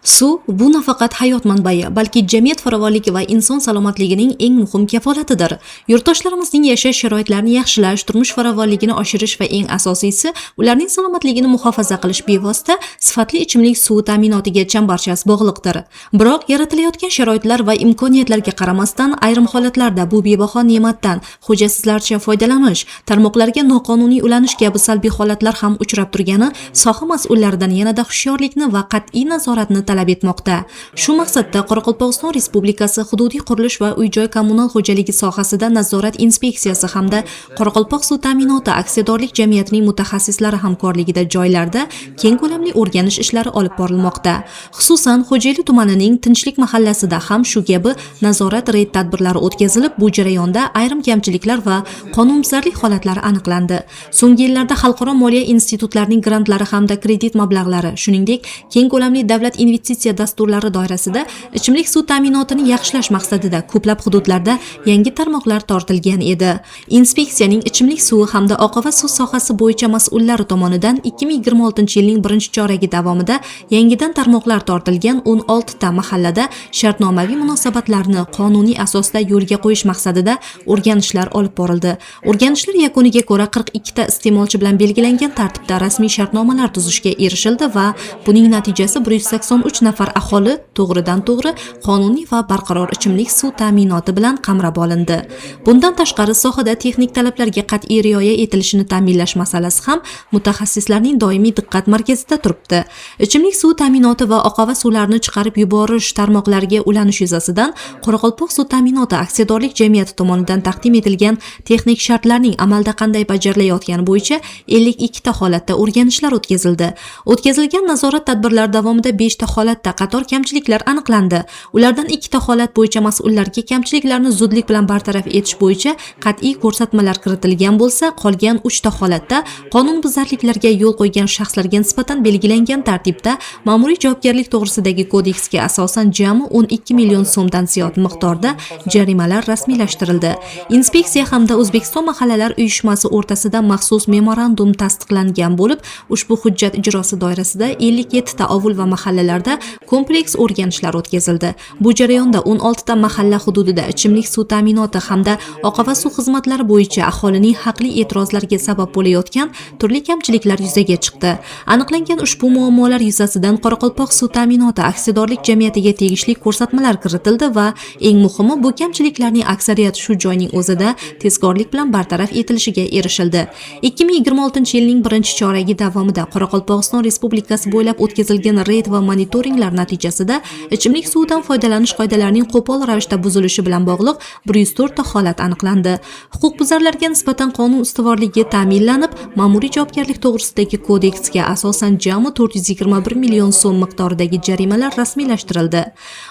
Suv bu nafaqat hayot manbai, balki jamiyat farovonligi va inson salomatligining eng muhim kafolatidir. Yurtdoshlarimizning yashash sharoitlarini yaxshilash, turmush farovonligini oshirish va eng asosiysi, ularning salomatligini muhofaza qilish bevosita sifatli ichimlik suvi ta'minotiga chambarchas bog'liqdir. Biroq yaratilayotgan sharoitlar va imkoniyatlarga qaramasdan, ayrim holatlarda bu bebaho ne'matdan hujjasizlarcha foydalanish, tarmoqlarga noqonuniy ulanish kabi salbiy holatlar ham uchrab turgani soha mas'ullaridan yanada hushyorlikni va qat'iy nazoratni talab etmoqda. Shu maqsadda Qoraqalpog'iston Respublikasi hududiy qurilish va uy-joy kommunal xo'jaligi sohasida nazorat inspeksiyasi hamda Qoraqalpoq suv ta'minoti aksiyadorlik jamiyatining mutaxassislari hamkorligida joylarda keng ko'lamli o'rganish ishlari olib borilmoqda. Xususan, Xo'jayli tumanining Tinchlik mahallasida ham shu kabi nazorat reyd tadbirlari o'tkazilib, bu jarayonda ayrim kamchiliklar va qonunbuzarlik holatlari aniqlandi. So'nggi yillarda xalqaro moliya institutlarining grantlari hamda kredit mablag'lari, shuningdek, keng ko'lamli davlat investitsiya dasturlari doirasida ichimlik suv ta'minotini yaxshilash maqsadida ko'plab hududlarda yangi tarmoqlar tortilgan edi. Inspeksiyaning ichimlik suvi hamda oqova suv sohasi bo'yicha mas'ullari tomonidan 2026-yilning 1-choragi davomida yangidan tarmoqlar tortilgan 16 ta mahallada shartnomaviy munosabatlarni qonuniy asosda yo'lga qo'yish maqsadida o'rganishlar olib borildi. O'rganishlar yakuniga ko'ra 42 ta iste'molchi bilan belgilangan tartibda rasmiy shartnomalar tuzishga erishildi va buning natijasi 183 nafar aholi to'g'ridan-to'g'ri qonuniy va barqaror ichimlik suv ta'minoti bilan qamrab olindi. Bundan tashqari sohada texnik talablarga qat'iy rioya etilishini ta'minlash masalasi ham mutaxassislarning doimiy diqqat markazida turibdi. Ichimlik suv ta'minoti va oqova suvlarni chiqarib yuborish tarmoqlariga ulanish yuzasidan Qoraqalpoq suv ta'minoti aksiyadorlik jamiyati tomonidan taqdim etilgan texnik shartlarning amalda qanday bajarilayotgani bo'yicha 52 ta holatda o'rganishlar o'tkazildi. O'tkazilgan nazorat tadbirlari davomida 5 ta holatda qator kamchiliklar aniqlandi. Ulardan 2 ta holat bo'yicha mas'ullarga kamchiliklarni zudlik bilan bartaraf etish bo'yicha qat'iy ko'rsatmalar kiritilgan bo'lsa, qolgan 3 ta holatda qonunbuzarliklarga yo'l qo'ygan shaxslarga nisbatan belgilangan tartibda ma'muriy javobgarlik to'g'risidagi kodeksga asosan jami 12 million so'mdan ziyod miqdorda jarimalar rasmiylashtirildi. Inspeksiya hamda O'zbekiston mahallalar uyushmasi o'rtasida maxsus memorandum tasdiqlangan bo'lib, ushbu hujjat ijrosi doirasida 57 ta ovul va mahallalarda kompleks o'rganishlar o'tkazildi. Bu jarayonda 16 ta mahalla hududida ichimlik suv ta'minoti hamda oqova suv xizmatlari bo'yicha aholining haqli e'tirozlariga sabab bo'layotgan turli kamchiliklar yuzaga chiqdi. Aniqlangan ushbu muammolar yuzasidan Qoraqalpoq suv ta'minoti aksiyadorlik jamiyatiga tegishli ko'rsatmalar kiritildi va eng muhimi, bu kamchiliklarning aksariyati shu joyning o'zida tezkorlik bilan bartaraf etilishiga erishildi. 2026-yilning 1-choragi davomida Qoraqalpog'iston Respublikasi bo'ylab o'tkazilgan reyd va monitoringlar natijasida ichimlik suvidan foydalanish qoidalarining qo'pol ravishda buzilishi bilan bog'liq 104 ta holat aniqlandi. Huquqbuzarlarga nisbatan qonun ustuvorligi ta'minlanib, ma'muriy javobgarlik to'g'risidagi kodeksga asosan jami 421 million so'm miqdoridagi jarimalar rasmiylashtirildi.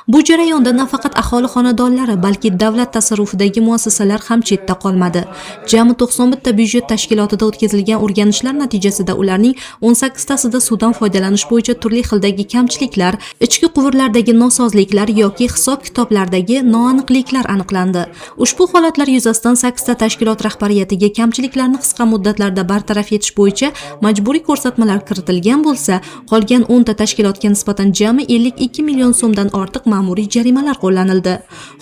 Bu jarayonda nafaqat aholi xonadonlari, balki davlat tasarrufidagi muassasalar ham chetda qolmadi. Jami 91 ta byudjet tashkilotida o'tkazilgan o'rganishlar natijasida ularning 18 tasida suvdan foydalanish bo'yicha turli xildagi kamchiliklar, ichki quvurlardagi nosozliklar yoki hisob-kitoblardagi noaniqliklar aniqlandi. Ushbu holatlar yuzasidan 8 ta tashkilot rahbariyatiga kamchiliklarni qisqa muddatlarda bartaraf etish bo'yicha majburiy ko'rsatmalar kiritilgan bo'lsa, qolgan 10 ta tashkilotga nisbatan jami 52 million so'mdan ortiq ma'muriy jarimalar qo'llanildi.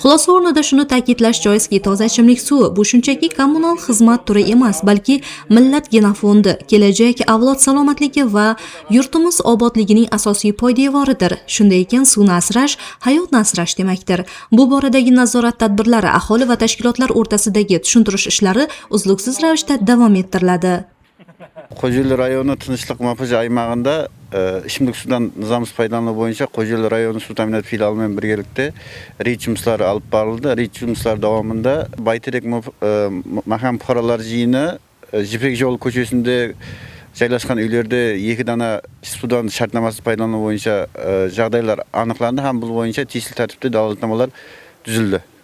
Xulosa o'rnida shuni ta'kidlash joizki, toza ichimlik suvi bu shunchaki kommunal xizmat turi emas, balki millat genofondi, kelajak avlod salomatligi va yurtimiz obodligining asosiy poydevoridir. Shunday ekan, suvni asrash hayotni asrash demakdir. Bu boradagi nazorat tadbirlari aholi va tashkilotlar o'rtasidagi tushuntirish ishlari uzluksiz ravishda davom ettiriladi. Qo'jeli rayoni tinchlik muhofaza aymog'ida ichimlik suvdan nizomsiz foydalanish bo'yicha Qo'jeli rayoni suv ta'minoti filiali bilan birgalikda reyd жұмыстары olib borildi. Reyd жұмыстары davomida Bayterek maham fuqarolar jiyini Jipek yo'l ko'chasida joylashgan uylarda 2 dana suvdan shartnomasiz foydalanish bo'yicha жағдайлар aniqlandi ham bu bo'yicha tegishli tartibda dalolatnomalar tuzildi.